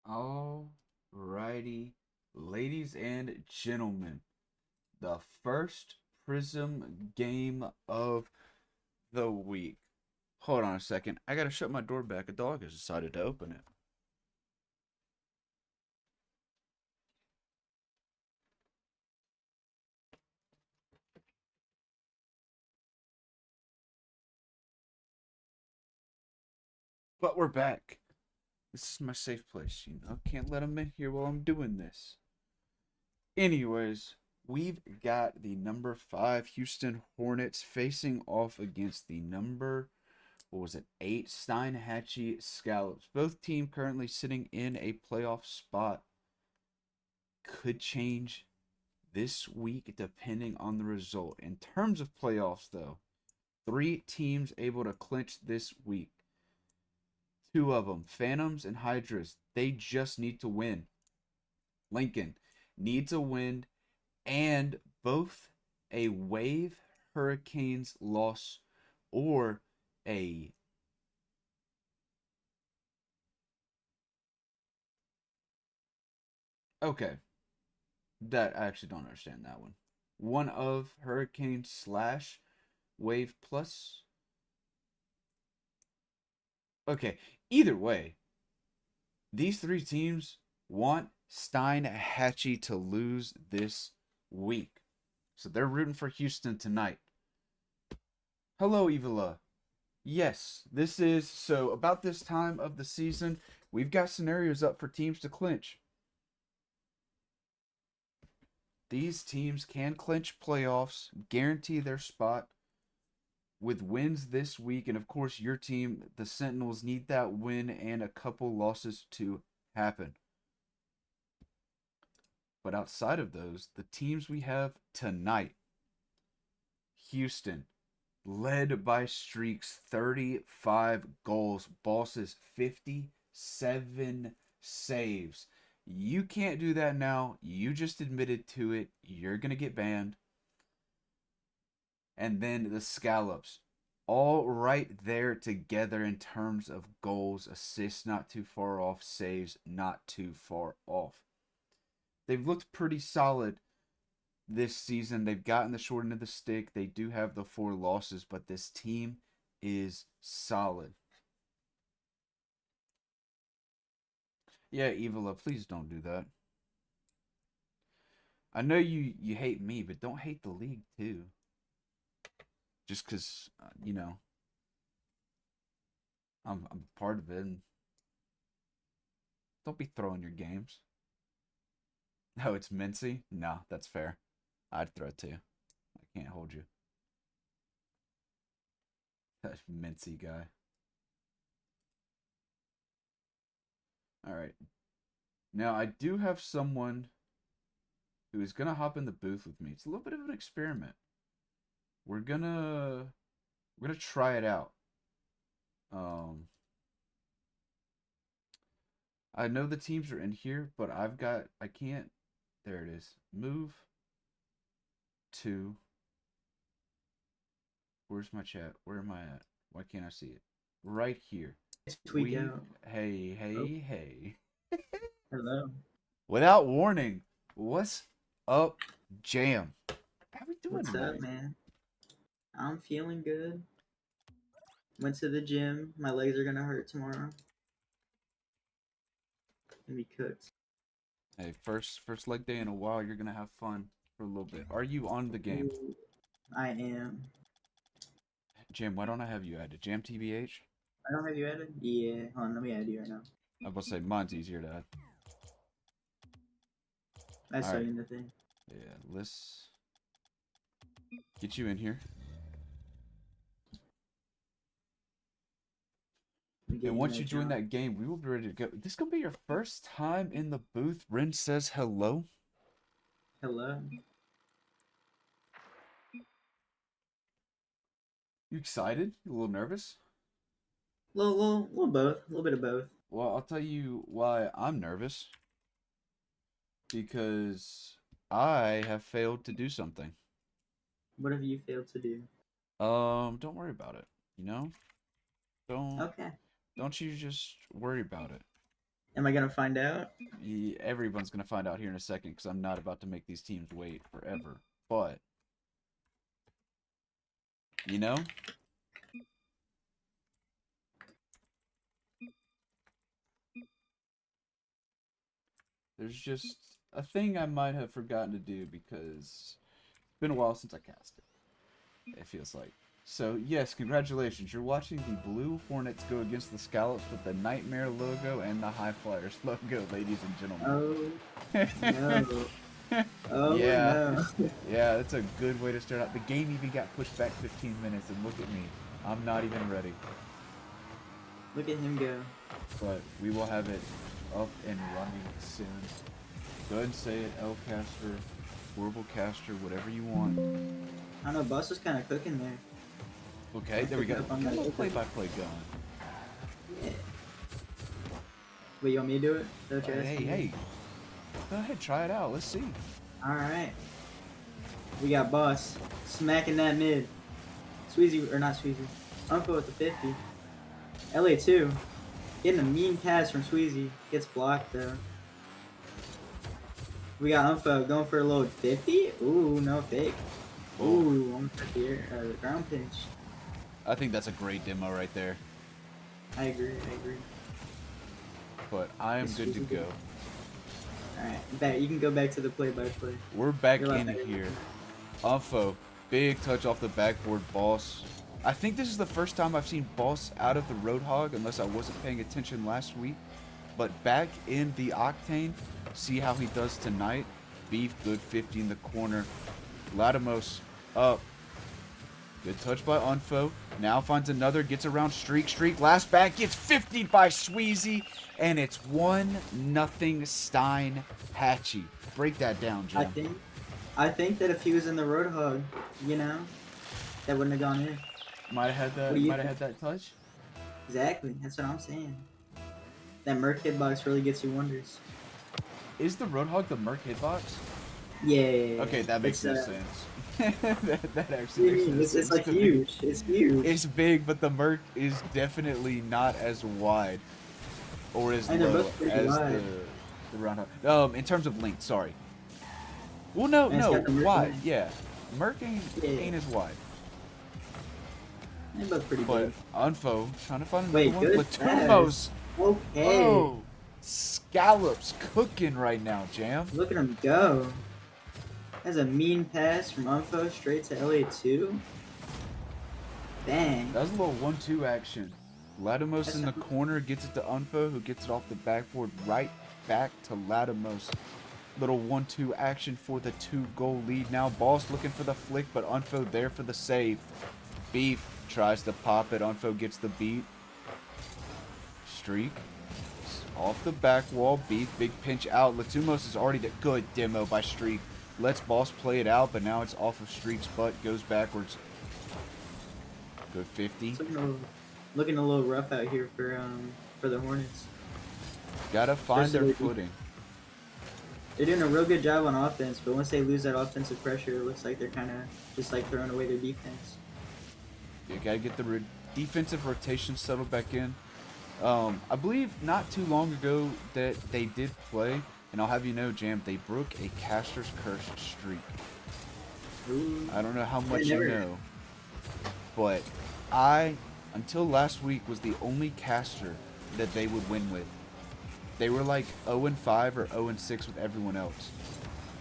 All righty, ladies and gentlemen, the first Prism game of the week. Hold on a second. I gotta shut my door back. A dog has decided to open it. But we're back. This is my safe place, you know. Can't let him in here while I'm doing this. Anyways, we've got the number 5 Houston Hornets facing off against the number what was it, 8 Steinhatchee Scallops. Both team currently sitting in a playoff spot. Could change this week depending on the result. In terms of playoffs, though, 3 teams able to clinch this week. 2 of them, Phantoms and Hydras, they just need to win. Lincoln needs a win and both a Wave Hurricanes loss or a okay. That I actually don't understand that one. One of Hurricane slash Wave plus. Okay, either way, these 3 teams want Steinhatchee to lose this week. So they're rooting for Houston tonight. Hello, Evala. Yes, this is so about this time of the season, we've got scenarios up for teams to clinch. These teams can clinch playoffs, guarantee their spot with wins this week. And of course, your team, the Sentinels, need that win and a couple losses to happen. But outside of those, the teams we have tonight Houston, led by Streaks, 35 goals, Bosses, 57 saves. You can't do that now. You just admitted to it. You're going to get banned. And then the Scallops, all right there together in terms of goals, assists not too far off, saves not too far off. They've looked pretty solid this season. They've gotten the short end of the stick. They do have the 4 losses, but this team is solid. Yeah, Evala, please don't do that. I know you hate me, but don't hate the league too. Just because, I'm part of it. And don't be throwing your games. No, it's Mincy? No, that's fair. I'd throw it too. I can't hold you. That Mincy guy. Alright. Now, I do have someone who is going to hop in the booth with me. It's a little bit of an experiment. We're gonna try it out. Um, I know the teams are in here, but I can't. There it is. Move to. Where's my chat? Where am I at? Why can't I see it? Right here. Tweak out. Oh, Hey. hello. Without warning, what's up, Jam? How we doing What's up, tonight? man? I'm feeling good. Went to the gym. My legs are gonna hurt tomorrow. Gonna be cooked. Hey, first leg day in a while. You're gonna have fun for a little bit. Are you on the game? Ooh, I am. Jam, why don't I have you added? Jam TBH? I don't have you added? Yeah. Hold on, let me add you right now. I will say mine's easier to add. I All saw right. you in the thing. Yeah, let's get you in here. Let me get And you in once you that join jump. that game, we will be ready to go. This gonna be your first time in the booth. Ren says hello. Hello. You excited? You a little nervous? Little both. A little bit of both. Well, I'll tell you why I'm nervous. Because I have failed to do something. What have you failed to do? Don't worry about it. You know? Don't Okay. don't you just worry about it. Am I gonna find out? Everyone's gonna find out here in a second because I'm not about to make these teams wait forever. But you know, there's just a thing I might have forgotten to do because it's been a while since I cast it. It feels like. So yes, congratulations. You're watching the Blue Hornets go against the Scallops with the Nightmare logo and the High Flyers logo, ladies and Oh gentlemen. no. Oh Yeah, no. yeah, that's a good way to start out. The game even got pushed back 15 minutes, and look at me. I'm not even ready. Look at him go. But we will have it up and running soon. Go ahead and say it, L-Caster, Horrible Caster, whatever you want. I don't know, Boss was kind of cooking there. Okay, there we go. Picking up on Got a that little open. play-by-play going. Yeah. Wait, you want me to do it? Don't you Hey, hey, go ahead, try it out. Let's see. Alright. We got Boss smacking that mid. Sweezy, or not Sweezy. Uncle with the 50. LA2. Getting a mean pass from Sweezy. Gets blocked though. We got Unfo going for a load 50. Ooh, no fake. Ooh, one for the ground pinch. I think that's a great demo right there. I agree. But I am It's good to Sweezy go. Alright, back. You can go back to the play-by-play. We're back You're in better. here. Unfo, big touch off the backboard, Boss. I think this is the first time I've seen Boss out of the Roadhog, unless I wasn't paying attention last week. But back in the Octane, see how he does tonight. Beef, good 50 in the corner. Latimos up. Good touch by Unfo. Now finds another, gets around Streak. Last back, gets 50 by Sweezy. And it's 1-0 Steinhatchee. Break that down, Jim. I think that if he was in the Roadhog, you know, that wouldn't have gone in. Might have had that. What do you Might have think? had that touch. Exactly. That's what I'm saying. That Merc hitbox really gets you wonders. Is the Roadhog the Merc hitbox? Yeah. Okay, that makes no It's, sense. that what actually do you makes mean? no It's sense like to me. huge. It's huge. It's big, but the Merc is definitely not as wide or as And they're low both pretty as wide. the Roundhog. In terms of length, sorry. Well, no, And it's got the Merc wide. length. Yeah, Merc Yeah. ain't as wide. They're both pretty But big. Unfo trying to find another Wait, one. good Latumos. pass. Okay. Oh, Scallops cooking right now, Jam. Look at him go. That's a mean pass from Unfo straight to LA2. Dang. That was a little 1-2 action. Latimos That's in the corner gets it to Unfo, who gets it off the backboard right back to Latimos. Little 1-2 action for the 2-goal lead. Now Boss looking for the flick, but Unfo there for the save. Beef tries to pop it. Unfo gets the beat. Streak. Off the back wall. Beef, big pinch out. Latumos is already the good demo by Streak. Lets Boss play it out, but now it's off of Streak's butt. Goes backwards. Good 50. It's looking a little rough out here for the Hornets. Gotta find their Especially- footing. They're doing a real good job on offense, but once they lose that offensive pressure, it looks like they're kind of just like throwing away their defense. You gotta get the defensive rotation settled back in. I believe not too long ago that they did play, and I'll have you know, Jam, they broke a caster's curse streak. Ooh. I don't know how much never- you know, but until last week, was the only caster that they would win with. They were like 0-5 or 0-6 with everyone else.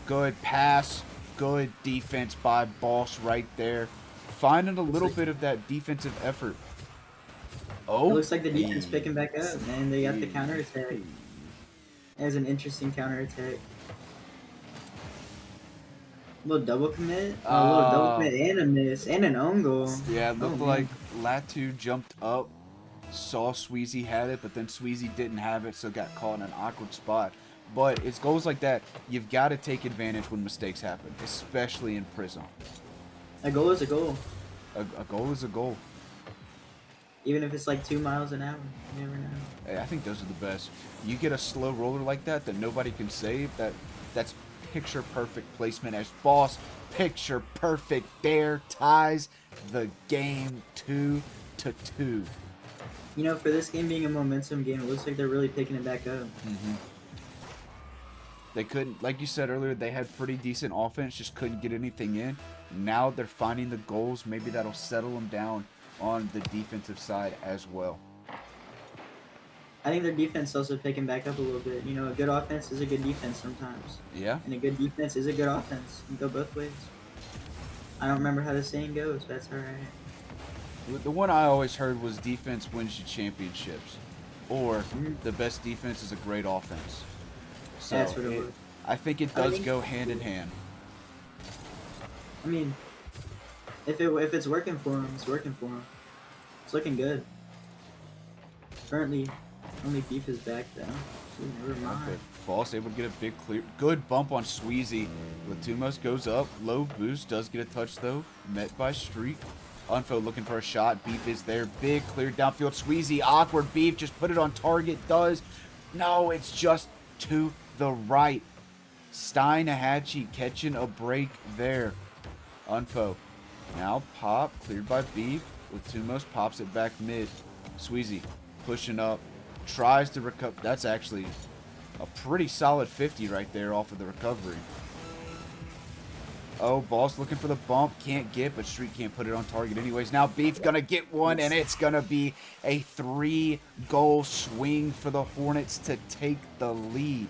Good pass, good defense by Boss right there. Finding a little bit of that defensive effort. Oh, It looks like the defense picking back up, man. They got the counterattack. Hey. There's an interesting counterattack. A little double commit? A little double commit and a miss. And an own goal. Yeah, it Oh, looked man. like Latu jumped up, saw Sweezy had it, but then Sweezy didn't have it, so got caught in an awkward spot. But it's goals like that, you've got to take advantage when mistakes happen, especially in Prism. A goal is a goal. A goal is a goal. Even if it's like 2 miles an hour. You never know. Hey, I think those are the best. You get a slow roller like that nobody can save, that's picture perfect placement as Boss. Picture perfect there, ties the game 2-2. You know, for this game being a momentum game, it looks like they're really picking it back up. They couldn't, like you said earlier, they had pretty decent offense, just couldn't get anything in. Now they're finding the goals. Maybe that'll settle them down on the defensive side as well. I think their defense is also picking back up a little bit. You know, a good offense is a good defense sometimes. Yeah. And a good defense is a good offense. You can go both ways. I don't remember how the saying goes, but that's alright. The one I always heard was defense wins you championships, or Mhm. the best defense is a great offense. So That's what it was. I think it does go hand in hand. I mean, if it's working for him, it's working for him. It's looking good. Currently, only Beef is back though. So never mind. Okay. Boss able to get a big clear. Good bump on Sweezy. Latumos goes up. Low boost. Does get a touch though. Met by Streak. Unfo looking for a shot. Beef is there. Big clear downfield. Sweezy. Awkward. Beef just put it on target. Does. No, it's just to the right. Steinhatchee catching a break there. Unfo. Now pop. Cleared by Beef. Latumos pops it back mid. Sweezy pushing up. Tries to recover. That's actually a pretty solid 50 right there off of the recovery. Oh, Boss looking for the bump. Can't get, but Street can't put it on target anyways. Now Beef gonna get one, and it's gonna be a 3-goal swing for the Hornets to take the lead.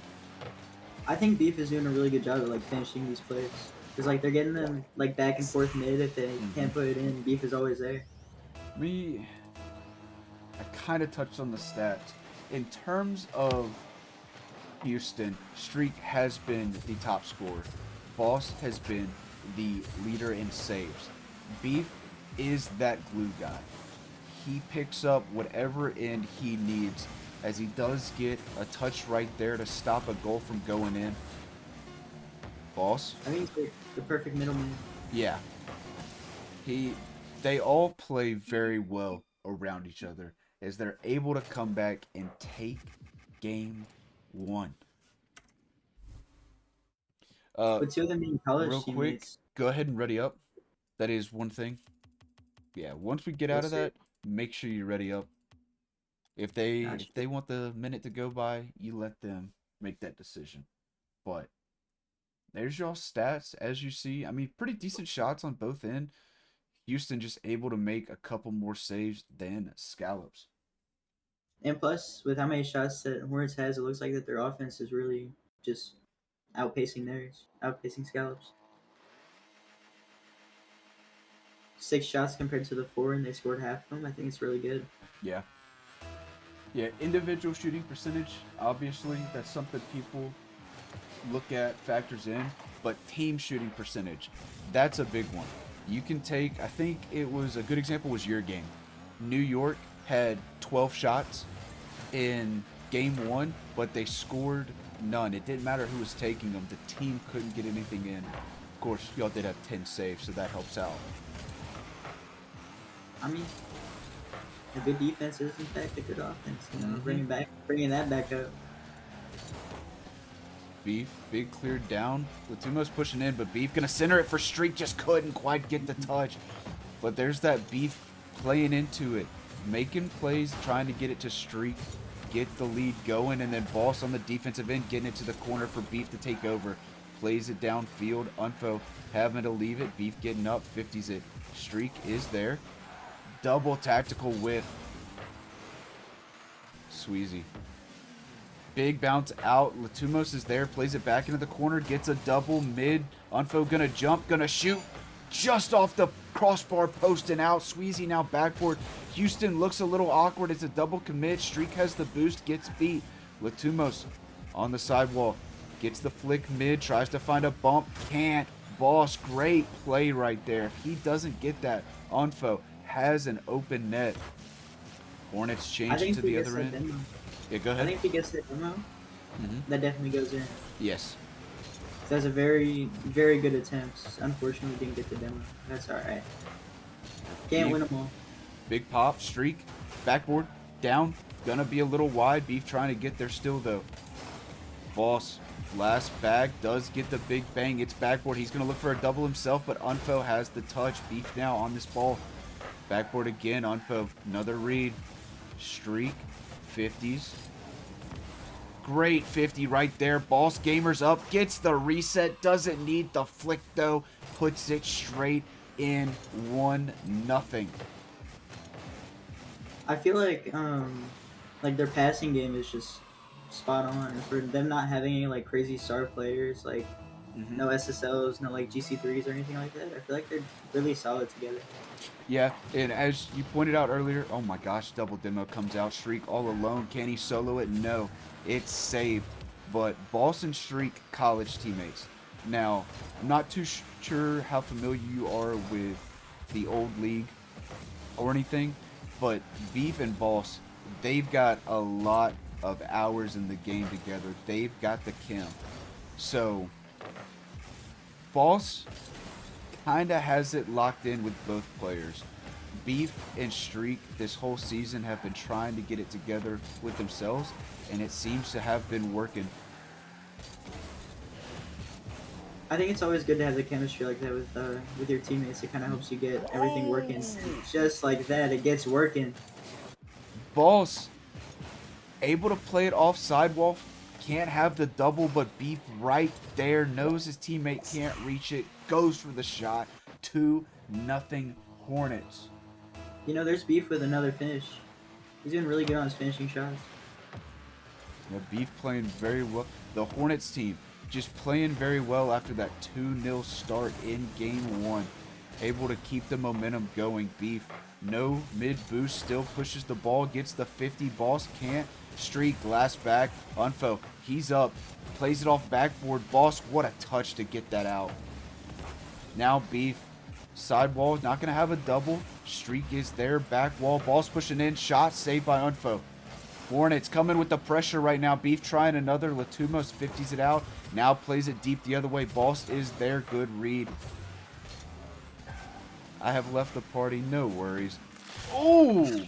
I think Beef is doing a really good job at like finishing these plays. Cause like they're getting them like back and forth mid. If they can't put it in, Beef is always there. I kind of touched on the stats. In terms of Houston, Streak has been the top scorer. Boss has been the leader in saves. Beef is that glue guy. He picks up whatever end he needs, as he does get a touch right there to stop a goal from going in. Boss? I think he's the perfect middleman. Yeah. They all play very well around each other, as they're able to come back and take game one. But two of them being college Real quick, teammates. go ahead and ready up. That is one thing. Yeah, once we get out Yes, of sir. that, make sure you ready up. If they want the minute to go by, you let them make that decision. But there's y'all stats as you see. I mean, pretty decent shots on both ends. Houston just able to make a couple more saves than Scallops. And plus, with how many shots that Hornets has, it looks like that their offense is really just outpacing theirs, outpacing Scallops. 6 shots compared to the 4, and they scored half of them. I think it's really good. Yeah. Yeah, individual shooting percentage, obviously, that's something people look at, factors in, but team shooting percentage, that's a big one. You can take, I think it was, a good example was your game. New York had 12 shots in game one, but they scored none. It didn't matter who was taking them. The team couldn't get anything in. Of course, y'all did have 10 saves, so that helps out. I mean, a good defense is in fact a good offense. You know, Mhm. bringing that back up. Beef, big cleared down. Latumo's pushing in, but Beef gonna center it for Streak. Just couldn't quite get the touch. But there's that Beef playing into it. Making plays, trying to get it to Streak. Get the lead going, and then Boss on the defensive end, getting it to the corner for Beef to take over. Plays it downfield. Unfo having to leave it. Beef getting up, 50s it. Streak is there. Double tactical whiff. Sweezy. Big bounce out. Latumos is there. Plays it back into the corner. Gets a double mid. Unfo gonna jump. Gonna shoot. Just off the crossbar post and out. Sweezy now backboard. Houston looks a little awkward. It's a double commit. Streak has the boost. Gets beat. Latumos on the sidewall. Gets the flick mid. Tries to find a bump. Can't. Boss. Great play right there. If he doesn't get that, Unfo has an open net. Hornets I change think to if he the gets other the end. demo, Yeah, go I ahead. think if he gets the demo, that definitely goes in. Yes. That's a very, very good attempt. Unfortunately, didn't get the demo. That's all right. Can't win them all. Big pop, Streak, backboard, down. Gonna be a little wide. Beef trying to get there still, though. Boss, last bag, does get the big bang. It's backboard. He's gonna look for a double himself, but Unfo has the touch. Beef now on this ball. Backboard again, Unfo. Another read. Streak, 50s. Great 50 right there. Boss Gamers up, gets the reset, doesn't need the flick though, puts it straight in 1-0. I feel like their passing game is just spot on, and for them not having any like crazy star players, like no SSLs, no like GC3s or anything like that, I feel like they're really solid together. Yeah, and as you pointed out earlier, oh my gosh, double demo comes out. Streak all alone. Can he solo it? No, it's saved. But Boss and Streak, college teammates. Now, I'm not too sure how familiar you are with the old league or anything, but Beef and Boss, they've got a lot of hours in the game together. They've got the chem. So, Boss kind of has it locked in with both players. Beef and Streak this whole season have been trying to get it together with themselves, and it seems to have been working. I think it's always good to have the chemistry like that with your teammates. It kind of helps you get everything working. Just like that, it gets working. Boss able to play it off sidewall, can't have the double, but Beef right there knows his teammate can't reach it, goes for the shot. 2-0 Hornets. You know, there's Beef with another finish. He's doing really good on his finishing shots. Yeah, Beef playing very well. The Hornets team just playing very well after that 2-0 start in game 1. Able to keep the momentum going. Beef, no mid boost, still pushes the ball, gets the 50. Boss can't. Streak, glass back. Unfo, he's up. Plays it off backboard. Boss, what a touch to get that out. Now Beef, sidewall, not going to have a double. Streak is there, back wall. Boss pushing in, shot saved by Unfo. Hornets coming with the pressure right now. Beef trying another. Latumos 50s it out. Now plays it deep the other way. Boss is there. Good read. I have left the party. No worries. Oh!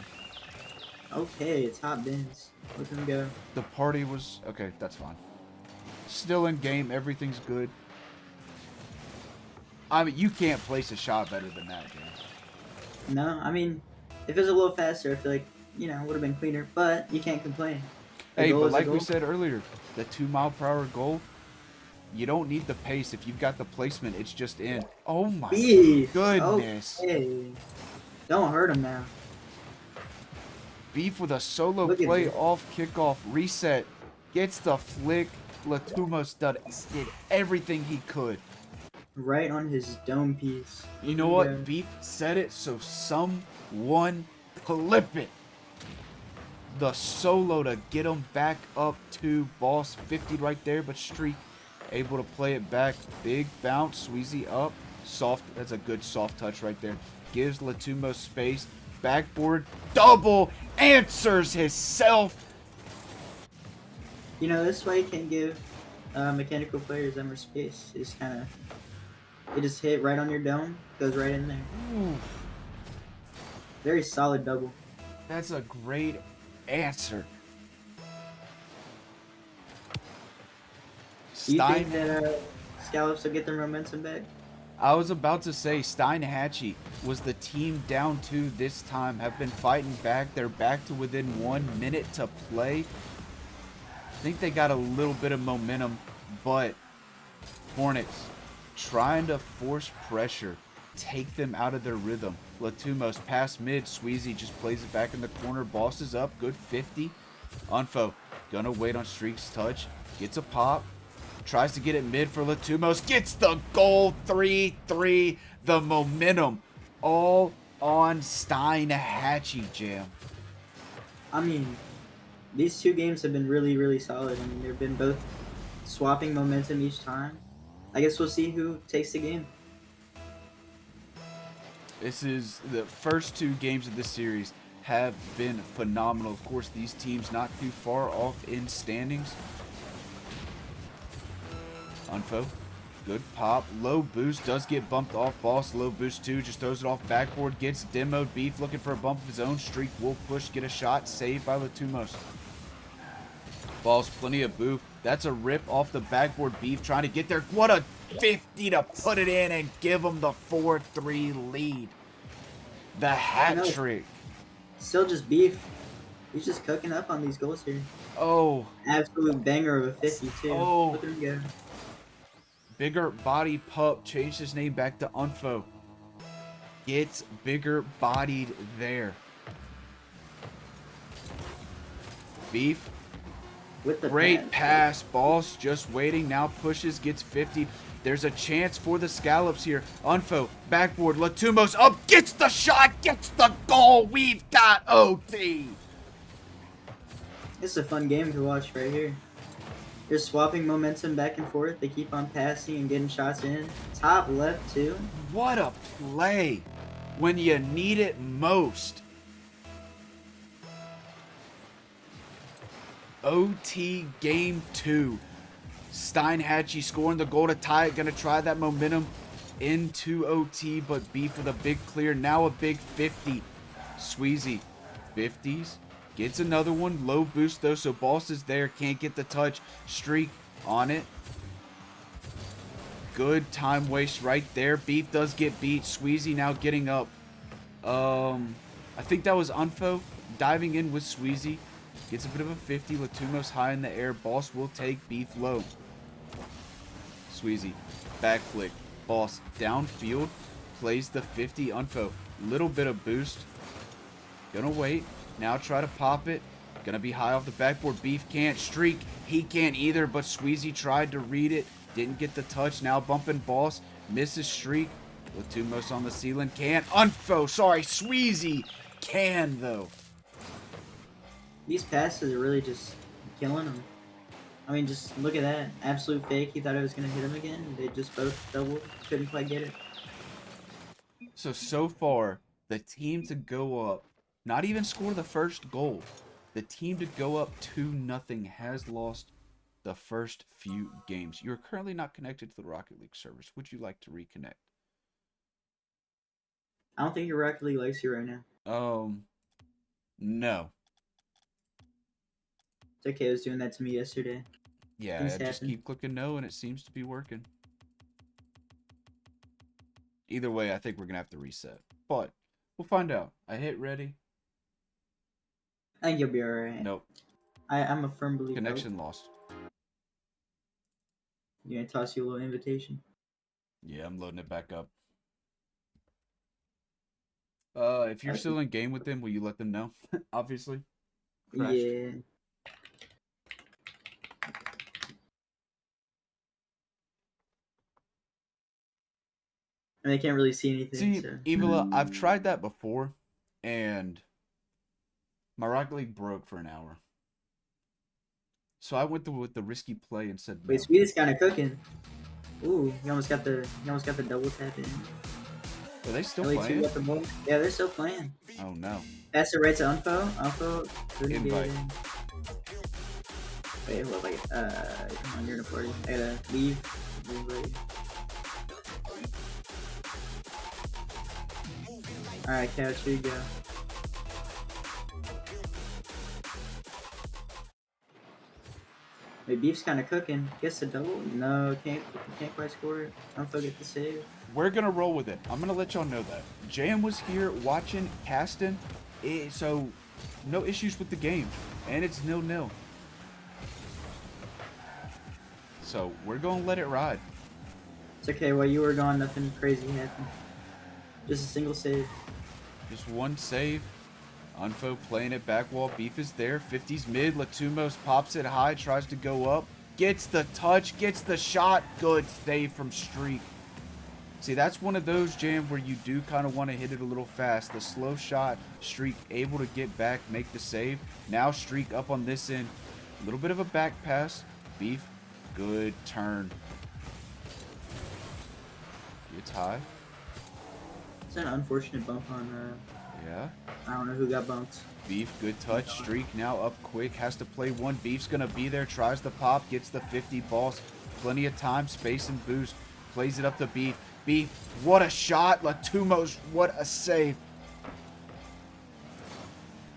Okay, it's hot bins. Let him go. The party was... Okay, that's fine. Still in game. Everything's good. I mean, you can't place a shot better than that, James. No, I mean, if it was a little faster, I feel like, you know, it would have been cleaner. But you can't complain. Hey, but like we said earlier, the 2-mile-per-hour goal, you don't need the pace. If you've got the placement, it's just in. Oh my goodness. Okay. Don't hurt him now. Beef with a solo play off kickoff. Reset. Gets the flick. Latumos did everything he could. Right on his dome piece. You know what? Beef said it, so someone clip it. The solo to get him back up to Boss. 50 right there, but Streak able to play it back. Big bounce. Sweezy up. Soft. That's a good soft touch right there. Gives Latumo space. Backboard. Double. Answers himself. You know, this way you can give mechanical players that more space. It just kind of... It just hit right on your dome. Goes right in there. Ooh. Very solid double. That's a great answer. Do you think that Scallops will get their momentum back? I was about to say Steinhatchee was the team down 2 this time. Have been fighting back. They're back to within 1 minute to play. I think they got a little bit of momentum, but Hornets trying to force pressure, take them out of their rhythm. Latumos pass mid. Sweezy just plays it back in the corner. Boss is up. Good 50. Unfo gonna wait on Streak's touch. Gets a pop. Tries to get it mid for Latumos. Gets the goal. 3-3. The momentum all on Steinhatchee, Jam. I mean, these 2 games have been really, really solid. I mean, they've been both swapping momentum each time. I guess we'll see who takes the game. This is the first 2 games of this series have been phenomenal. Of course, these teams not too far off in standings. Unfo, good pop. Low boost does get bumped off. Boss, low boost too. Just throws it off backboard. Gets demoed. Beef looking for a bump of his own. Streak will push. Get a shot. Saved by Latumos. Boss, plenty of boof. That's a rip off the backboard. Beef trying to get there. What a 50 to put it in and give them the 4-3 lead. The hat trick. Still just Beef. He's just cooking up on these goals here. Oh, Absolute banger of a 52. oh. Look at him go. Bigger body pup changed his name back to Unfo. Gets bigger bodied there. Beef. With the Great pass. Boss just waiting. Now pushes. Gets 50. There's a chance for the Scallops here. Unfo. Backboard. Latumos up. Gets the shot. Gets the goal. We've got OT. This is a fun game to watch right here. They're swapping momentum back and forth. They keep on passing and getting shots in. Top left, too. What a play when you need it most. OT game 2. Steinhatchee scoring the goal to tie it. Gonna try that momentum into OT, but Beef with a big clear. Now a big 50. Sweezy. 50s. Gets another one. Low boost though, so Boss is there. Can't get the touch. Streak on it. Good time waste right there. Beef does get beat. Sweezy now getting up. I think that was Unfo diving in with Sweezy. Gets a bit of a 50. Latumos high in the air. Boss will take Beef low. Sweezy. Back flick. Boss downfield. Plays the 50. Unfo. Little bit of boost. Gonna wait. Now try to pop it. Gonna be high off the backboard. Beef can't streak. He can't either, but Sweezy tried to read it. Didn't get the touch. Now bumping Boss. Misses streak. Latumos on the ceiling. Can't. Unfo. Sorry. Sweezy can, though. These passes are really just killing him. I mean, just look at that. Absolute fake. He thought it was going to hit him again. They just both doubled. Couldn't quite get it. So far, the team to go up, not even score the first goal, the team to go up 2-0 has lost the first few games. You're currently not connected to the Rocket League servers. Would you like to reconnect? I don't think your Rocket League likes you right now. No. It's okay. It was doing that to me yesterday. Yeah, Things I just happen. keep clicking no, and it seems to be working. Either way, I think we're going to have to reset. But we'll find out. I hit ready. I think you'll be alright. Nope. I'm a firm believer. Connection lost. You're going to toss you a little invitation. Yeah, I'm loading it back up. If you're still in game with them, will you let them know? Obviously. Crashed. Yeah. And they can't really see anything. See, So. Evola, I've tried that before, and my Rocket League broke for an hour. So I went with the risky play and said no. Wait, Sweet's kind of cooking. Ooh, you almost got the double tap in. Are they still LA2 playing? got the ball. Yeah, they're still playing. Oh no. Pass it right to Unfo. Unfo. Invite. Wait, hold on. Come on, you're in a party. I gotta leave. Alright, Couch, here you go. Wait, Beef's kind of cooking. Gets the double? No, can't quite score it. Unfo get the save. We're gonna roll with it. I'm gonna let y'all know that. Jam was here watching, casting, so no issues with the game, and it's 0-0. So we're gonna let it ride. It's okay. While you were gone, nothing crazy happened. Just a single save. Just one save. Unfo playing it back wall. Beef is there. 50s mid. Latumos pops it high. Tries to go up. Gets the touch. Gets the shot. Good save from Streak. See, that's one of those, Jam, where you do kind of want to hit it a little fast. The slow shot. Streak able to get back. Make the save. Now Streak up on this end. A little bit of a back pass. Beef. Good turn. Gets high. It's an unfortunate bump on, Yeah. I don't know who got bumped. Beef, good touch. Streak now up quick. Has to play one. Beef's going to be there. Tries the pop. Gets the 50 balls. Plenty of time. Space and boost. Plays it up to Beef. Beef, what a shot. Latumos, what a save.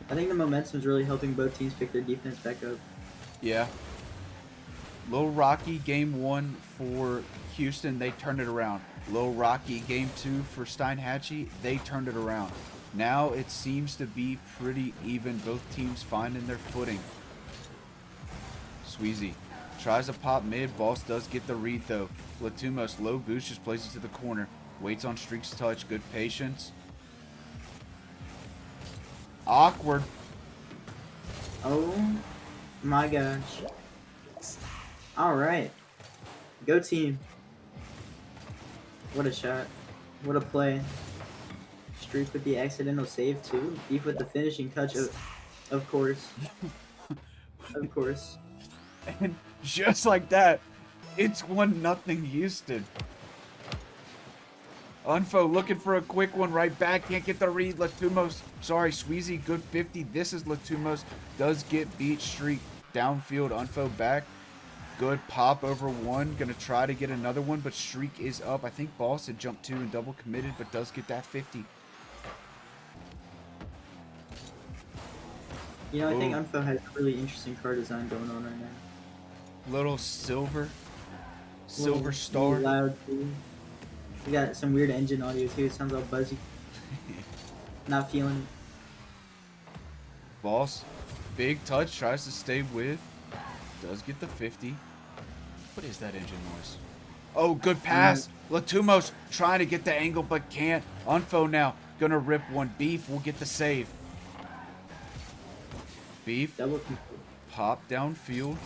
I think the momentum is really helping both teams pick their defense back up. Yeah. Little rocky game 1 for Houston. They turned it around. Little rocky game 2 for Steinhatchee. They turned it around. Now it seems to be pretty even. Both teams finding their footing. Sweezy tries to pop mid. Boss does get the read though. Latumos low boost just plays it to the corner. Waits on Streak's touch. Good patience. Awkward. Oh my gosh. All right. Go team. What a shot. What a play. Streak with the accidental save too. Beef with the finishing touch of course. Of course. And just like that, it's 1-0 Houston. Unfo looking for a quick one right back. Can't get the read. Latumos, sorry, Sweezy, good 50. This is Latumos. Does get beat. Streak downfield. Unfo back. Good pop over one. Gonna try to get another one, but Streak is up. I think Boss had jumped 2 and double committed, but does get that 50. You know, I think Unfo has a really interesting card design going on right now. Little silver Little star. Loud too. We got some weird engine audio too. It sounds all buzzy. Not feeling it. Boss, big touch, tries to stay with. Does get the 50. What is that engine noise? Oh, good pass. Latumos trying to get the angle but can't. Unfo now. Gonna rip one. Beef will get the save. Beef. Double Pop downfield.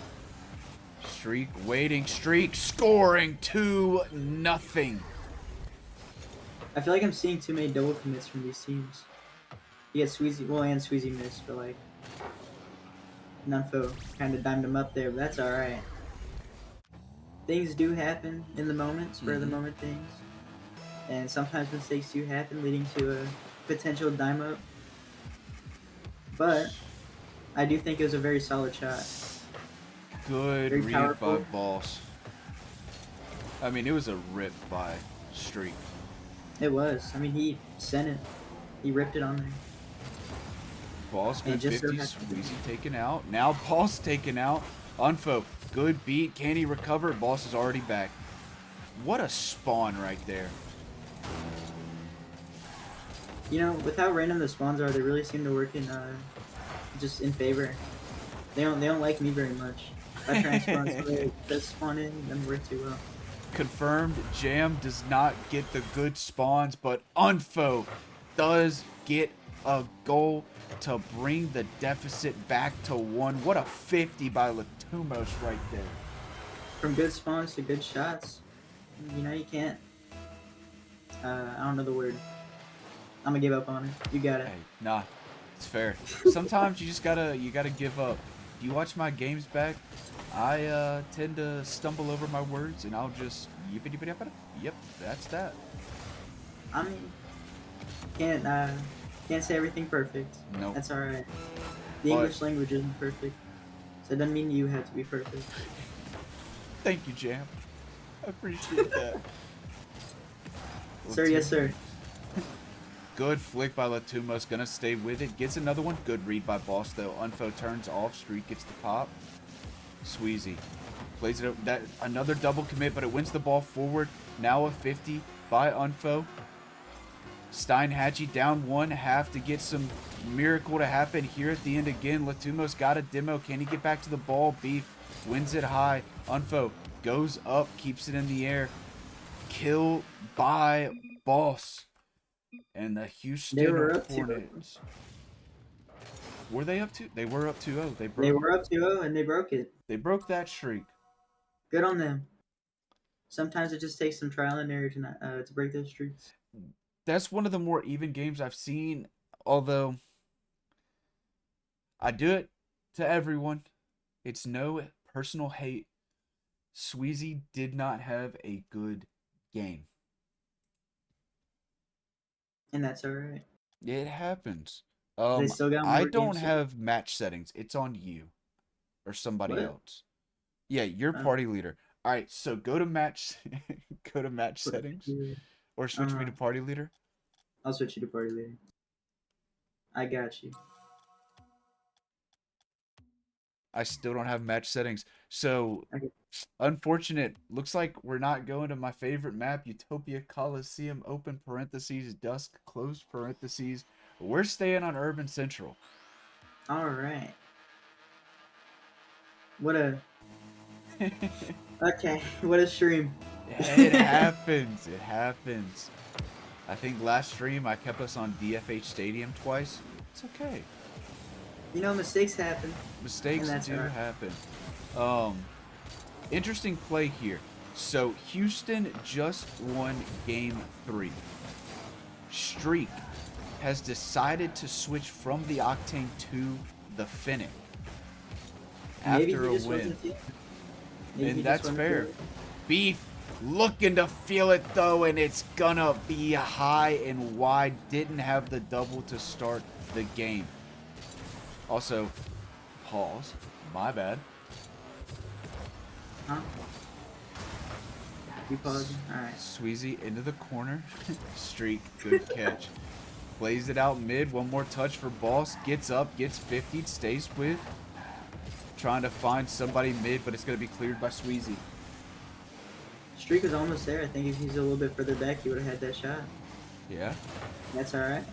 Streak waiting. Streak scoring 2-0. I feel like I'm seeing too many double commits from these teams. You get Sweezy, well, and Sweezy missed, but like, Nunfo kind of dimed him up there, but that's alright. Things do happen in the moment, spur of the moment things. And sometimes mistakes do happen, leading to a potential dime up. But I do think it was a very solid shot. Good Very read powerful. by Boss. I mean, it was a rip by Streak. It was. I mean, he sent it. He ripped it on there. Boss, good And just so 50. happened- Squeezy taken out. Now Boss taken out. Unfo, good beat. Can he recover? Boss is already back. What a spawn right there. You know, with how random the spawns are, they really seem to work in just in favor. They don't like me very much. If I try and spawn somebody that does spawn in, it doesn't work too well. Confirmed, Jam does not get the good spawns, but Unfo does get a goal to bring the deficit back to 1. What a 50 by Latumos right there. From good spawns to good shots, you know, you can't. I don't know the word. I'm gonna give up on it. You got it. Hey, nah, it's fair. Sometimes you just gotta give up. If you watch my games back, I tend to stumble over my words and I'll just yep, that's that. I mean, can't say everything perfect. Nope. That's alright. The But- English language isn't perfect, so it doesn't mean you have to be perfect. Thank you, Jam. I appreciate that. Sir, yes, sir. Good flick by Latumos, gonna stay with it. Gets another one. Good read by Boss though. Unfo turns off. Streak gets the pop. Sweezy plays it up. That another double commit, but it wins the ball forward. Now a 50 by Unfo. Steinhatchee down 1. Have to get some miracle to happen here at the end again. Latumos got a demo. Can he get back to the ball? Beef wins it high. Unfo goes up, keeps it in the air. Kill by Boss. And the Houston They were up 2-0. Hornets. Were they up 2? They were up 2-0. They broke. They were up 2-0 and they broke it. They broke that streak. Good on them. Sometimes it just takes some trial and error to break those streaks. That's one of the more even games I've seen. Although I do it to everyone. It's no personal hate. Sweezy did not have a good game. And that's alright. It happens. They still got I more don't games to- have match settings. It's on you or somebody What? else. Yeah, you're Oh. party leader. All right, so go to match go to match settings or switch me to party leader. I'll switch you to party leader. I got you. I still don't have match settings. So Okay. unfortunate. Looks like we're not going to my favorite map, Utopia Coliseum, open parentheses, dusk, close parentheses. We're staying on Urban Central. All right. What a okay. What a stream. It happens. It happens. I think last stream I kept us on DFH Stadium twice. It's okay. You know, mistakes happen, and Mistakes that's do alright. happen. Interesting play here. So Houston just won game 3. Streak has decided to switch from the Octane to the Fennec Maybe after he a just win. wasn't feeling it. Maybe he And just that's wasn't fair. feeling it. Beef looking to feel it though, and it's gonna be high and wide. Didn't have the double to start the game. Also, pause. My bad. Huh? You pausing? Alright. Sweezy into the corner. Streak, good catch. Plays it out mid. One more touch for Boss. Gets up, gets 50, stays with. Trying to find somebody mid, but it's going to be cleared by Sweezy. Streak was almost there. I think if he's a little bit further back, he would have had that shot. Yeah. That's alright.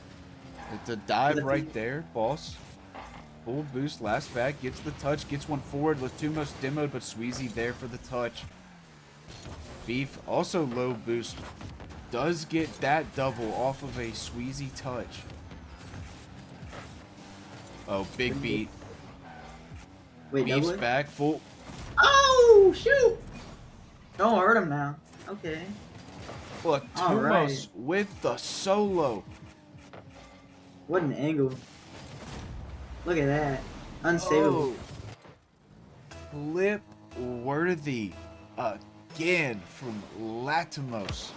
It's a dive right there. Boss. Full boost. Last back. Gets the touch. Gets one forward. Latumos demoed, but Sweezy there for the touch. Beef also low boost. Does get that double off of a Sweezy touch. Oh, big beat. Wait, Beef's double it? back. Full. Oh, shoot! Don't hurt him now. Okay. Latumos Alright. with the solo. What an angle. Look at that. Unsavable. Oh. Flip worthy again from Latimos.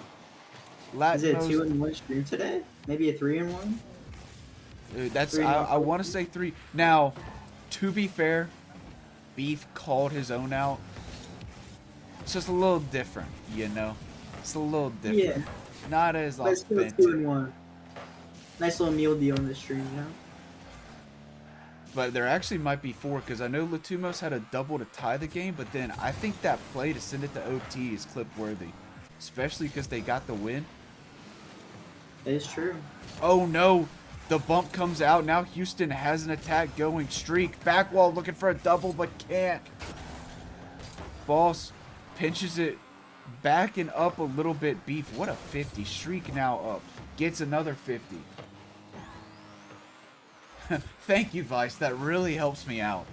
Is it a 2-in-1 stream today? Maybe a 3-in-1? That's 3-in-1 I want to say 3. Now, to be fair, Beef called his own out. It's just a little different, you know. It's a little different. Yeah. Not as But it's still authentic. 2-in-1. Nice little meal deal in this stream, you know? But there actually might be 4 because I know Latumos had a double to tie the game, but then I think that play to send it to OT is clip worthy, especially because they got the win. That is true. Oh no, the bump comes out. Now Houston has an attack going. Streak, back wall looking for a double but can't. Boss pinches it back and up a little bit. Beef, what a 50. Streak now up. Gets another 50. Thank you, Vice. That really helps me out.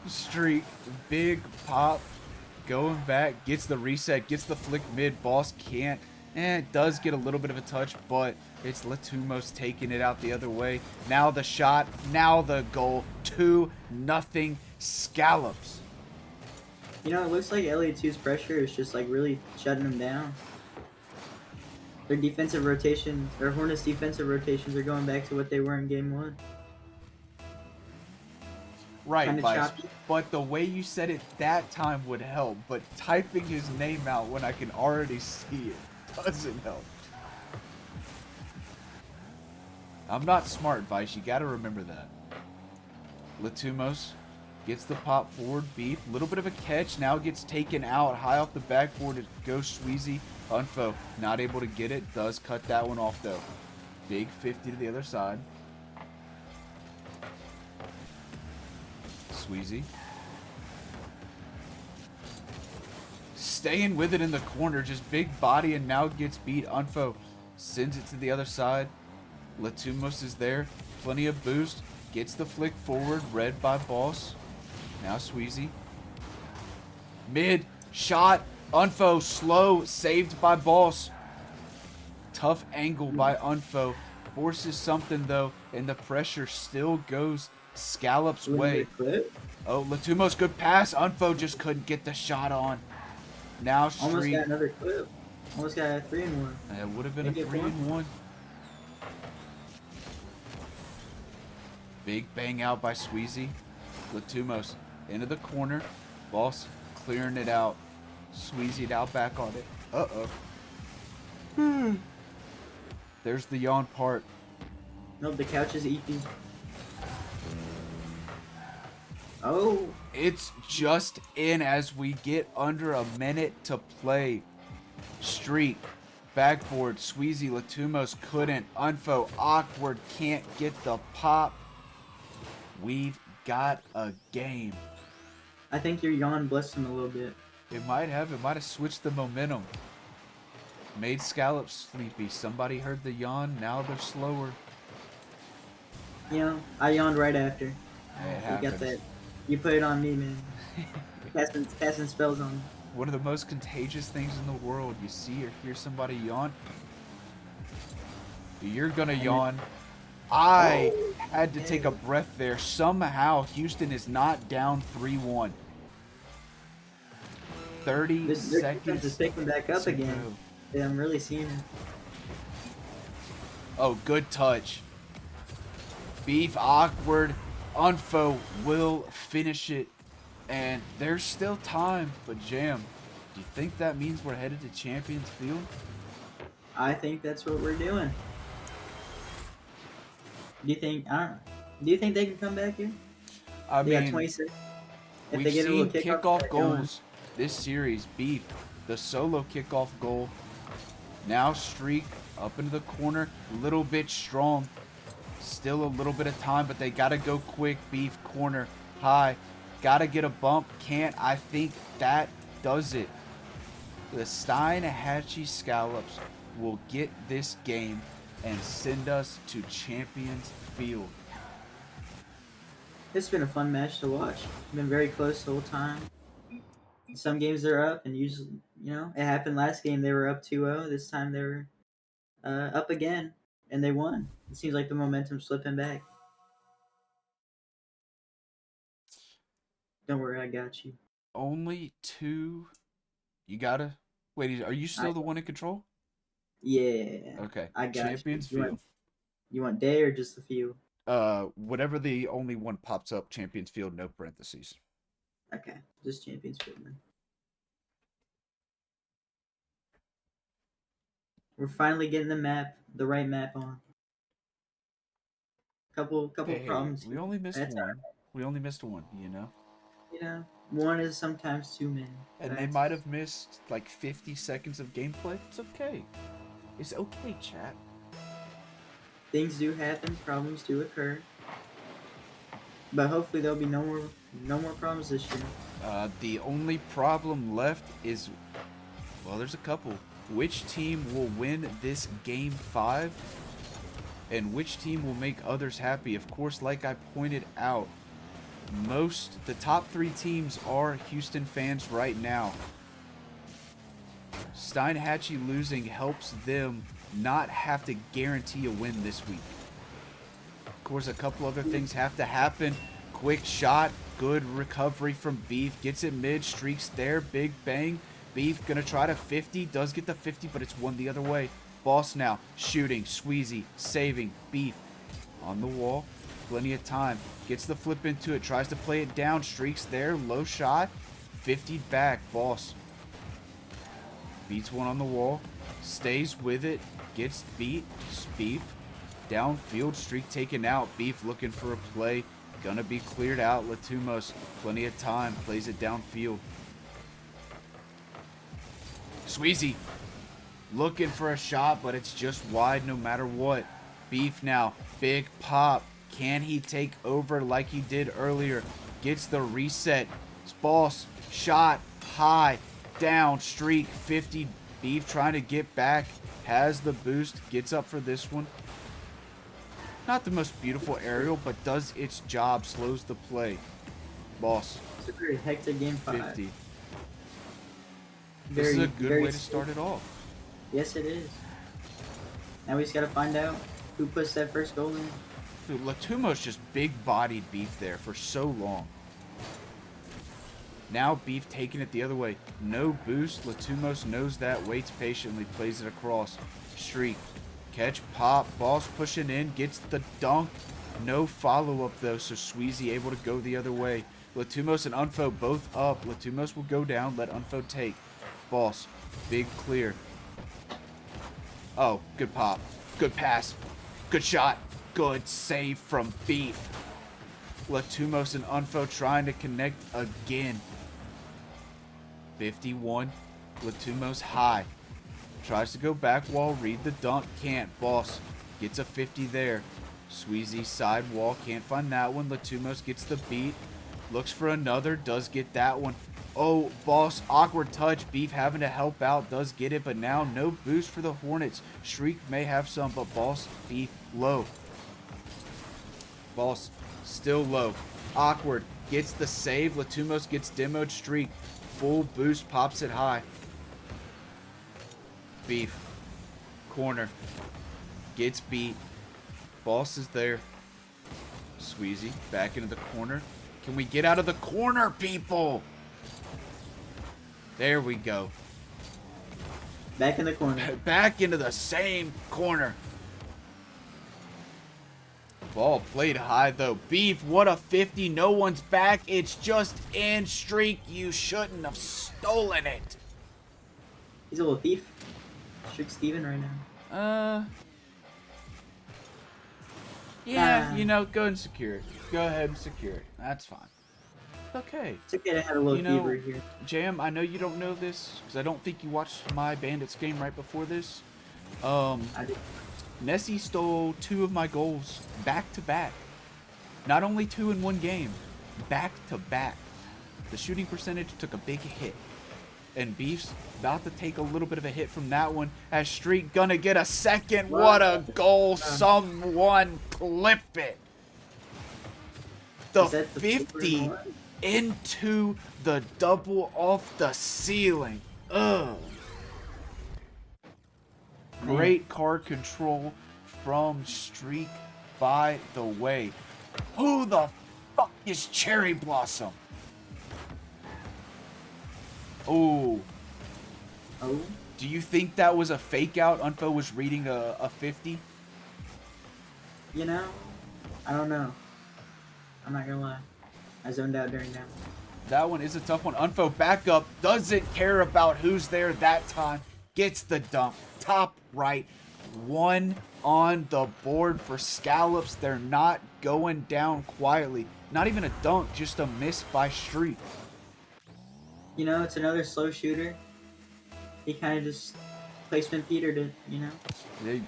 Streak, big pop, going back, gets the reset, gets the flick mid. Boss can't, and it does get a little bit of a touch, but it's Latumos taking it out the other way. Now the shot, now the goal. 2-0 Scallops. You know, it looks like LA2's pressure is just like really shutting them down. Their defensive rotations, their Hornets defensive rotations are going back to what they were in game 1. Right, Kinda Vice. choppy. But the way you said it that time would help. But typing his name out when I can already see it doesn't help. I'm not smart, Vice. You gotta remember that. Latumos gets the pop forward. Beef. Little bit of a catch. Now gets taken out. High off the backboard. It goes Sweezy. Unfo. Not able to get it. Does cut that one off, though. Big 50 to the other side. Sweezy. Staying with it in the corner. Just big body and now gets beat. Unfo sends it to the other side. Latumos is there. Plenty of boost. Gets the flick forward. Read by Boss. Now Sweezy. Mid. Shot. Unfo. Slow. Saved by Boss. Tough angle by Unfo. Forces something though. And the pressure still goes Scallops' way. Oh, Latumos, good pass. Unfo just couldn't get the shot on. Now Almost Streak. got another clip. Almost got a 3-in-1. It would have been Maybe a a 3-1. Big bang out by Sweezy. Latumos into the corner. Boss clearing it out. Sweezy'd out back on it. Uh-oh. There's the yawn part. Nope, the couch is eating. Oh, It's just in as we get under a minute to play. Streak Backboard, Sweezy, Latumos couldn't. Unfo, awkward, can't get the pop. We've got a game. I think your yawn blessed him a little bit. It might have switched the momentum. Made Scallops sleepy. Somebody heard the yawn, now they're slower. You know, I yawned right after. It You happens. got that. You put it on me, man. Casting spells on me. One of the most contagious things in the world. You see or hear somebody yawn, you're gonna yawn. I had to take a breath there. Somehow, Houston is not down 3-1. 30 Their seconds. defense is picking back up to again. go. Yeah, I'm really seeing it. Oh, good touch. Beef awkward. Unfo will finish it. And there's still time, but Jam, do you think that means we're headed to Champions Field? I think that's what we're doing. Do you think? I don't know. Do you think they can come back here? I They got mean, 26. If we've they get a seen little kickoff they're going. goals this series. Beef, the solo kickoff goal. Now Streak up into the corner, a little bit strong. Still a little bit of time, but they gotta go quick. Beef corner, high. Gotta get a bump. Can't. I think that does it. The Steinhatchee Scallops will get this game and send us to Champions Field. It's been a fun match to watch. Been very close the whole time. Some games they're up, and usually, you know, it happened last game. They were up 2-0. This time they were up again, and they won. It seems like the momentum's slipping back. Don't worry, I got you. Only two. You gotta. Wait, are you still the one in control? Yeah. Okay. I got Champions you. Field. You want day or just a few? Whatever the only one pops up, Champions Field, no parentheses. Okay, just Champions Field then. We're finally getting the right map on. Couple Hey, problems. we only missed That's one. We only missed one, you know? You know, one is sometimes too many. And they might have missed like 50 seconds of gameplay. It's okay. It's okay, chat. Things do happen, problems do occur. But hopefully there'll be no more problems this year. The only problem left is, well, there's a couple. Which team will win this game 5? And which team will make others happy? Of course, like I pointed out, the top 3 teams are Houston fans right now. Steinhatchee losing helps them not have to guarantee a win this week. Of course, a couple other things have to happen. Quick shot, good recovery from Beef, gets it mid, streaks there, big bang. Beef gonna try to 50, does get the 50, but it's one the other way. Boss now, shooting, Squeezy, saving, Beef on the wall. Plenty of time. Gets the flip into it. Tries to play it down. Streaks there. Low shot. 50 back. Boss. Beats one on the wall. Stays with it. Gets beat. Beef. Downfield. Streak taken out. Beef looking for a play. Gonna be cleared out. Latumos. Plenty of time. Plays it downfield. Sweezy. Looking for a shot, but it's just wide no matter what. Beef now. Big pop. Can he take over like he did earlier? Gets the reset. Boss, shot, high, down, streak, 50. Beef trying to get back. Has the boost. Gets up for this one. Not the most beautiful aerial, but does its job. Slows the play. Boss. It's a very hectic game 5. 50. This is a good way to start it off. Yes, it is. Now we just gotta find out who puts that first goal in. Dude, Latumos just big-bodied Beef there for so long. Now Beef taking it the other way. No boost. Latumos knows that. Waits patiently. Plays it across. Streak. Catch. Pop. Boss pushing in. Gets the dunk. No follow-up, though, so Sweezy able to go the other way. Latumos and Unfo both up. Latumos will go down. Let Unfo take. Boss. Big clear. Oh, good pop. Good pass. Good shot. Good save from Beef. Latumos and Unfo trying to connect again. 51. Latumos high. Tries to go back wall, read the dunk, can't. Boss gets a 50 there. Sweezy side wall, can't find that one. Latumos gets the beat. Looks for another, does get that one. Oh, Boss, awkward touch. Beef having to help out, does get it, but now no boost for the Hornets. Shriek may have some, but Boss, Beef, low. Boss, still low. Awkward, gets the save. Latumos gets demoed. Streak, full boost, pops it high. Beef, corner, gets beat. Boss is there. Sweezy, back into the corner. Can we get out of the corner, people? There we go. Back in the corner. Back into the same corner. Ball played high, though. Beef, what a 50. No one's back. It's just in. Streak, you shouldn't have stolen it. He's a little thief. Streak Steven right now. Yeah, you know, go and secure it. Go ahead and secure it. That's fine. Okay. It's okay to have a little fever here. Jam, I know you don't know this, because I don't think you watched my Bandits game right before this. I did. Nessie stole 2 of my goals back to back. Not only 2 in one game, back to back. The shooting percentage took a big hit. And Beef's about to take a little bit of a hit from that one. As Streak gonna get a second. What a goal. Someone clip it. The 50 into the double off the ceiling. Ugh. Great card control from Streak, by the way. Who the fuck is Cherry Blossom? Oh. Oh? Do you think that was a fake out? Unfo was reading a 50? You know? I don't know. I'm not gonna lie. I zoned out during that one. That one is a tough one. Unfo back up. Doesn't care about who's there that time. Gets the dunk. Top right. 1 on the board for Scallops. They're not going down quietly. Not even a dunk, just a miss by Streak. You know, it's another slow shooter. He kind of just placement petered it, you know? They,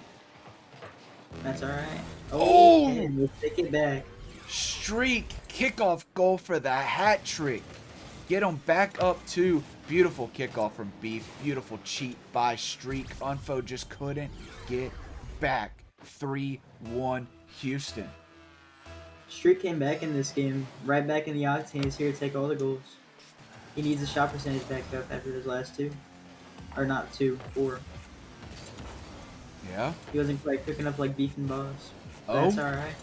That's alright. Oh! Okay, we'll take it back. Streak kickoff goal for the hat trick. Get him back up to beautiful kickoff from Beef. Beautiful cheat by Streak. Unfo just couldn't get back. 3-1 Houston. Streak came back in this game, right back in the octane. He's here to take all the goals. He needs the shot percentage back up after his last 2. Or not 2, 4. Yeah. He wasn't quite cooking up like Beef and Boss. Oh. That's alright.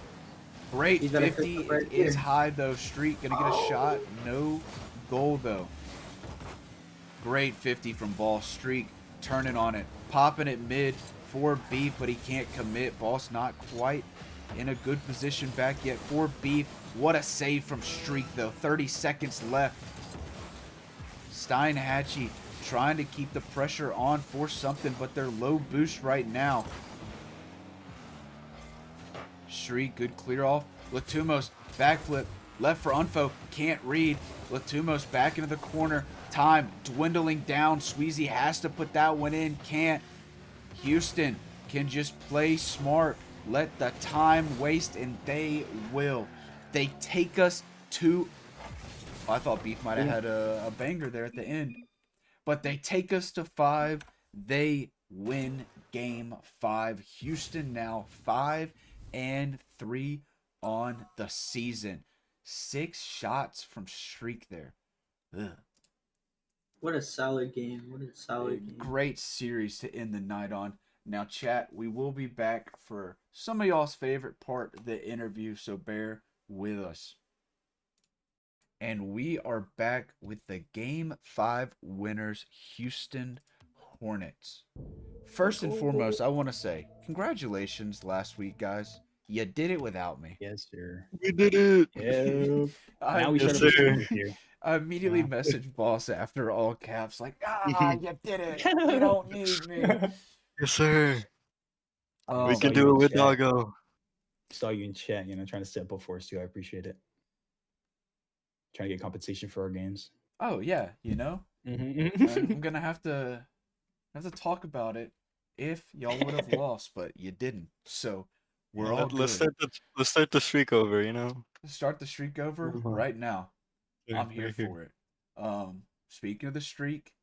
Great He's better 50. cook up right It is here. high though. Streak gonna get a shot. No goal though. Great 50 from Ball. Streak turning on it. Popping it mid for Beef, but he can't commit. Ball's not quite in a good position back yet for Beef. What a save from Streak though. 30 seconds left. Steinhatchee trying to keep the pressure on for something, but they're low boost right now. Shriek, good clear off. Latumos, backflip, left for Unfo, can't read. Latumos back into the corner. Time dwindling down. Sweezy has to put that one in, can't. Houston can just play smart. Let the time waste, and they will. They take us to... Oh, I thought Beef might have had a banger there at the end. But they take us to 5. They win game 5. Houston now 5-3 on the season. 6 shots from Streak there. Ugh. What a solid game. What a solid game. Great series to end the night on. Now, chat, we will be back for some of y'all's favorite part of the interview, so bear with us. And we are back with the Game 5 winners, Houston Hornets. First and foremost, I want to say congratulations last week, guys. You did it without me. Yes, sir. We did it. Yeah. I, Now we Yes, should have sir. with you. I immediately Yeah. messaged boss after all caps, like, you did it. You don't need me. Yes, sir. Oh, We saw can you do it in with chat. Doggo. Saw you in chat, trying to step up for us too. I appreciate it. Trying to get compensation for our games. oh yeah, you know, Mm-hmm. I'm gonna have to have to talk about it if y'all would have lost, but you didn't. So we're all Let's good. start the streak over. You know. Start the streak over Mhm. right now. I'm here Right here. for it. Speaking of the streak,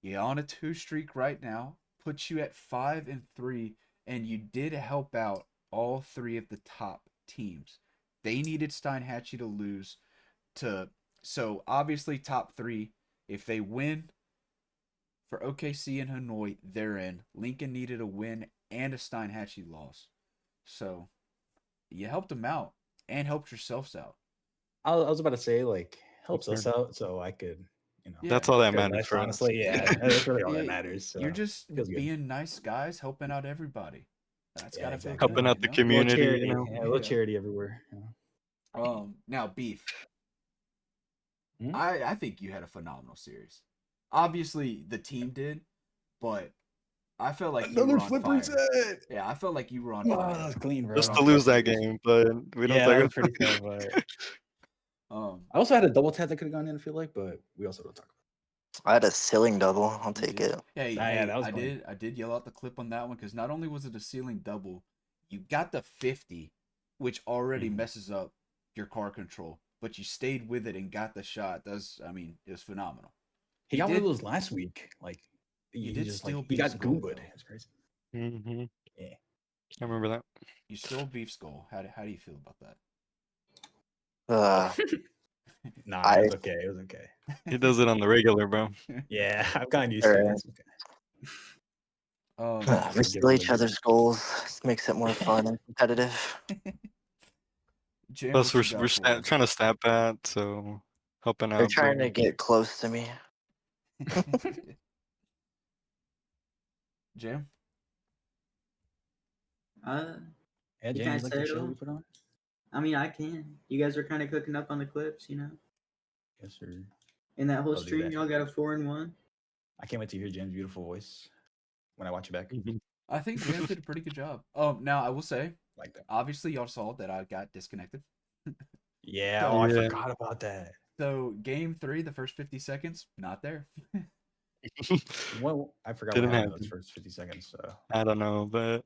you're on a 2 streak right now. Puts you at 5-3, and you did help out all 3 of the top teams. They needed Steinhatchee to lose to so obviously top 3. If they win for OKC and Hanoi, they're in. Lincoln needed a win and a Steinhatchee loss. So you helped them out and helped yourselves out. I was about to say, like, helps Yes, us sir. out, so I could, Yeah. That's all that feel matters nice, for us. honestly. Yeah, that's really all that matters. You're So just feels good. being nice guys, helping out everybody. That's Yeah, gotta feel exactly. good, Helping out you the know. A little community, charity, you know. yeah, a little Yeah. charity everywhere. Now beef. Hmm? I think you had a phenomenal series. Obviously the team did, but I felt like you were on fire. set. Yeah, I felt like you were on Oh, fire. that was clean, bro. Just throughout to that lose that series. game, but we don't Yeah, talk that was about pretty tough. But I also had a double tap that could have gone in, I feel like, but we also don't talk I had a ceiling double. I'll You take did. it. Hey, Ah, yeah, hey, that was I clean. did yell out the clip on that one because not only was it a ceiling double, you got the 50, which already Mhm. messes up your car control, but you stayed with it and got the shot. That's, I mean, it was phenomenal. He You got one of did- those last week. Like, You he did just, steal like, he Beef got Skull, Goomba'd. though. It's crazy. Mm-hmm. Yeah. I remember that. You stole Beef Skull. How do you feel about that? Uh, Nah, I it was okay. It was okay. He does it on the regular, bro. Yeah, I've gotten used to it. It's okay. Um, we Give steal him each a other's goals. This makes it more fun and competitive. Jam, Plus, what you got for trying to stat bat, so helping They're out. trying to bro. get close to me. us? Jam? Uh, Yeah, You James, guys like the say it show all? we put on? I mean, I can. You guys are kind of cooking up on the clips, you know. Yes, sir. In that whole I'll do stream, that. y'all got a 4-1. I can't wait to hear James' beautiful voice when I watch it back. Mhm. I think Jam did a pretty good job. Now I will say, Like that. obviously y'all saw that I got disconnected. Yeah. So- Oh, I Yeah. forgot about that. So game 3, the first 50 seconds, not there. Well, I forgot Didn't what happened in those happen. first 50 seconds. So I don't know, but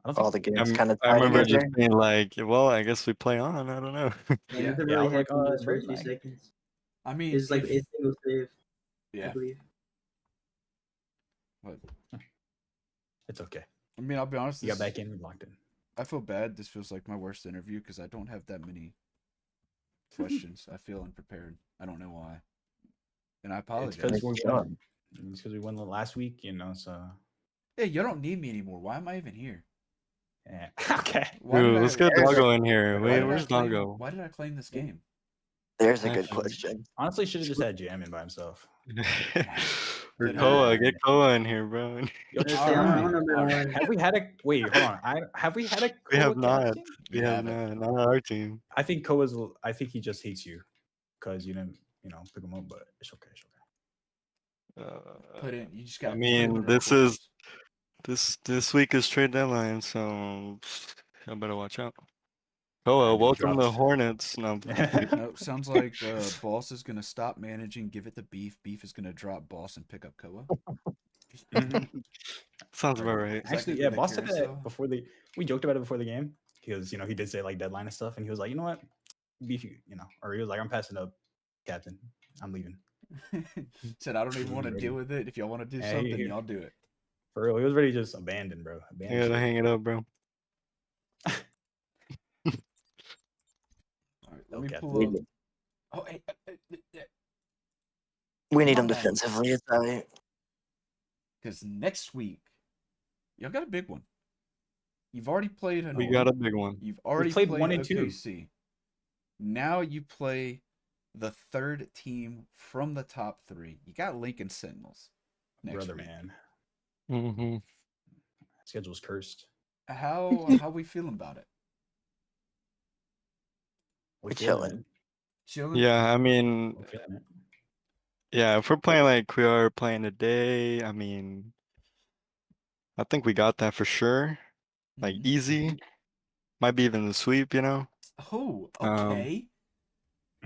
I don't All think. the games kind of I tied remember together. just being like, well, I guess we play on. I don't know. Yeah, Yeah. nothing Yeah, I really was like, happened in those bird first few lag. seconds. I mean, It's like if, a single save, I yeah. believe. But, It's okay. I mean, I'll be honest. You got back in, we locked in. I feel bad. This feels like my worst interview because I don't have that many questions. I feel unprepared. I don't know why, and I It's apologize. because we Nice won. job. It's because we won the last week, you know. So Hey, you don't need me anymore. Why am I even here? yeah. Okay. Why did Dude, I? let's get There's a- Doggo in here. Why did I Where's claim? Doggo? Why did I claim this game? There's a good Actually. question. Honestly, should have just had Jam in by himself. Or Didn't Koa, happen. get Koa in here, bro. Yo, Yeah, All see, I right. don't know All why. right. have we had a wait? Hold on. Have we had a We have Koa not. captain? We You have haven't. not. Not our team. I think Koa's. I think he just hates you because you didn't, pick him up. But it's okay. It's okay. Put in. You just got. I to put him mean, in this is reports. this week is trade deadline, so I better watch out. Yeah, Koa, I mean, welcome to dropped. Hornets. No, No, sounds like boss is gonna stop managing. Give it to beef. Beef is gonna drop boss and pick up Koa. sounds about right. Is that Actually, gonna yeah, be the boss said carousel? that before the. We joked about it before the game because he did say like deadline and stuff, and he was like, you know what, beef, or he was like, I'm passing up, captain. I'm leaving. Said I don't even He want to was deal ready. with it. If y'all want to do Yeah, something, y'all do it. For real, he was ready to just abandon, bro. You Abandon. gotta ship. hang it up, bro. All right, let Oh, me Captain. pull up. Oh, hey, We need Come him on now. defensively. It's all right. because next week y'all got a big one. You've already played Hanoi. We got a big one. You've already played played 1 and 2. OKC. Now you play the third team from the top 3. You got Lincoln Sentinels next Brother, week. man. Mm-hmm. Schedule's cursed. How we feeling about it? We feeling chilling. it. Chilling. Yeah, I mean, We're feeling it. yeah, if we're playing like we are playing today, I mean, I think we got that for sure. Like Mhm. easy, might be even the sweep, Oh, Um, okay.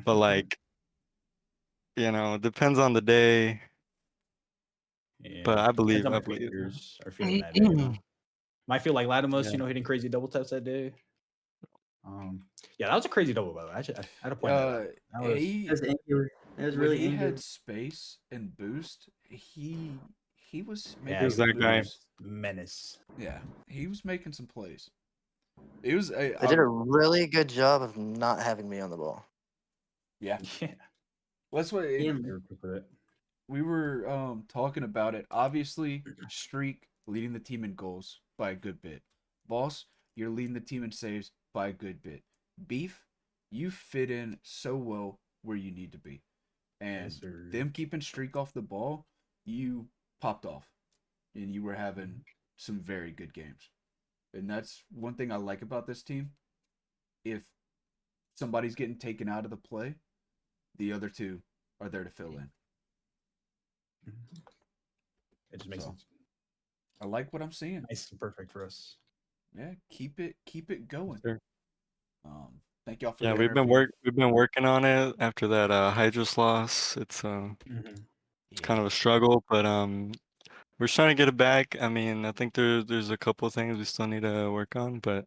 but like, depends on the day. Yeah. But I Depends believe, how I my believe. fingers are feeling that day, you know. Might feel like Latimus, Yeah. hitting crazy double taps that day. Yeah, that was a crazy double, by the way. I had to point that out. That was He That was angular. That was when really he angular. had space and boost, he was yeah, making Who's some that guy? moves. menace. Yeah, he was making some plays. It was They did a really good job of not having me on the ball. yeah. Yeah, That's what Yeah, they were quick with it. we were talking about it. Obviously, Streak leading the team in goals by a good bit. Boss, you're leading the team in saves by a good bit. Beef, you fit in so well where you need to be. And Yes, sir. them keeping Streak off the ball, you popped off. And you were having some very good games. And that's one thing I like about this team. If somebody's getting taken out of the play, the other two are there to fill in. It just makes So it I like what I'm seeing. nice and perfect for us. Yeah, keep it going. Sure. Thank y'all for Yeah, the interview. we've been working on it after that Hydros loss. It's kind of a struggle, but we're trying to get it back. I mean, I think there's a couple things we still need to work on, but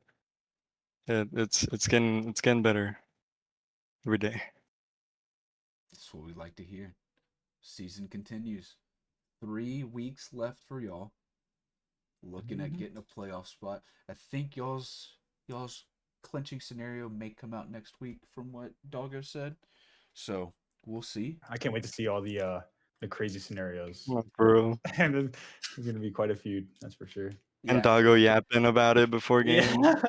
it's getting better every day. That's what we like to hear. Season continues. 3 weeks left for y'all. Looking at getting a playoff spot. I think y'all's clinching scenario may come out next week from what Doggo said. So we'll see. I can't wait to see all the crazy scenarios. Oh, bro. And there's gonna be quite a few, that's for sure. And Yeah. Doggo yapping about it before game. Yeah.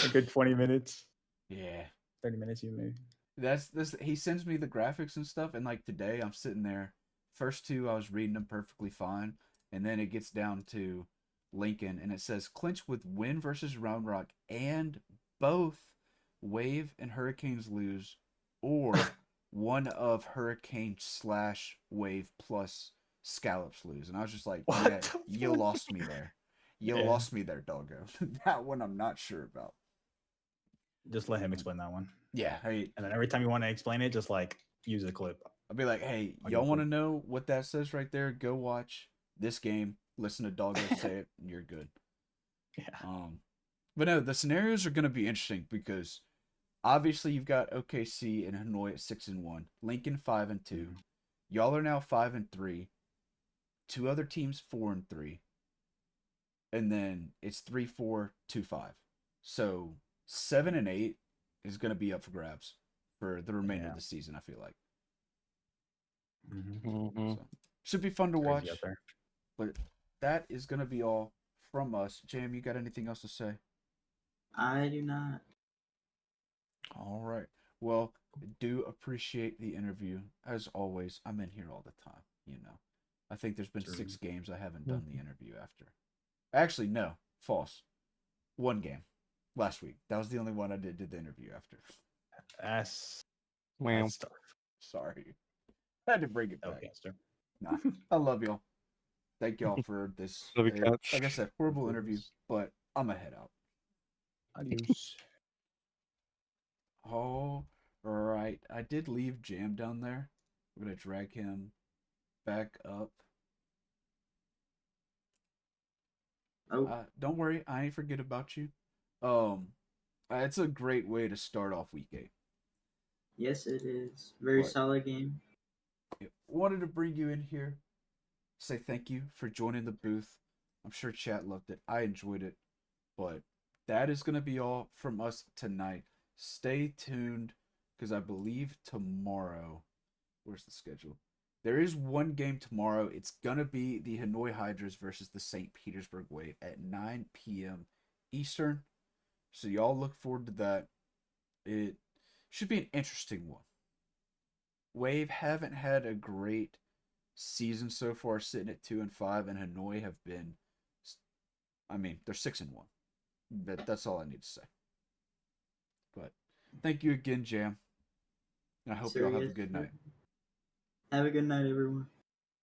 A good 20 minutes, Yeah. 30 minutes even maybe. That's this he sends me the graphics and stuff, and like today I'm sitting there. First two I was reading them perfectly fine, and then it gets down to Lincoln and it says clinch with win versus Round Rock and both Wave and Hurricanes lose, or one of Hurricane slash Wave plus Scallops lose. And I was just like, What yeah, the you fuck? lost me there. You Yeah. lost me there, doggo. That one I'm not sure about. Just let him explain that one. Yeah, hey, And then every time you want to explain it, just like use a clip. I'll be like, hey, I'll y'all give want to you- know what that says right there? Go watch this game, listen to Doggo say it, and you're good. Yeah. But no, the scenarios are going to be interesting because obviously you've got OKC and Hanoi at 6-1, Lincoln 5-2. Y'all are now 5-3. Two other teams 4-3, and then it's 3-4, 2-5. So 7-8 is going to be up for grabs for the remainder of the season. I feel like. Mhm. So should be fun to Crazy watch. out there. But that is going to be all from us. Jam, you got anything else to say? I do not. All right. Well, I do appreciate the interview. As always, I'm in here all the time, you know. I think there's been True. 6 games I haven't done the interview after. Actually, no. False. 1 game. Last week. That was the only one I did the interview after. That's Wow. tough. Sorry. I had to bring it back. Okay, sir. Nah. I love y'all. Thank y'all for this. Love you, Couch. Like I said, horrible interview, but I'm going to head out. Adios. All right. I did leave Jam down there. We're going to drag him back up. Oh, Don't worry. I ain't forget about you. It's a great way to start off week 8. yes, it is. Very What? solid game. Wanted to bring you in here. Say thank you for joining the booth. I'm sure chat loved it. I enjoyed it. But that is going to be all from us tonight. Stay tuned because I believe tomorrow. Where's the schedule? There is one game tomorrow. It's going to be the Hanoi Hydras versus the St. Petersburg Wave at 9 p.m. Eastern. So y'all look forward to that. It should be an interesting one. Wave haven't had a great season so far, sitting at 2-5, and Hanoi have been. I mean, they're 6-1. That's all I need to say. But thank you again, Jam. And I hope Sir, y'all have yes, a good sir. night. Have a good night, everyone.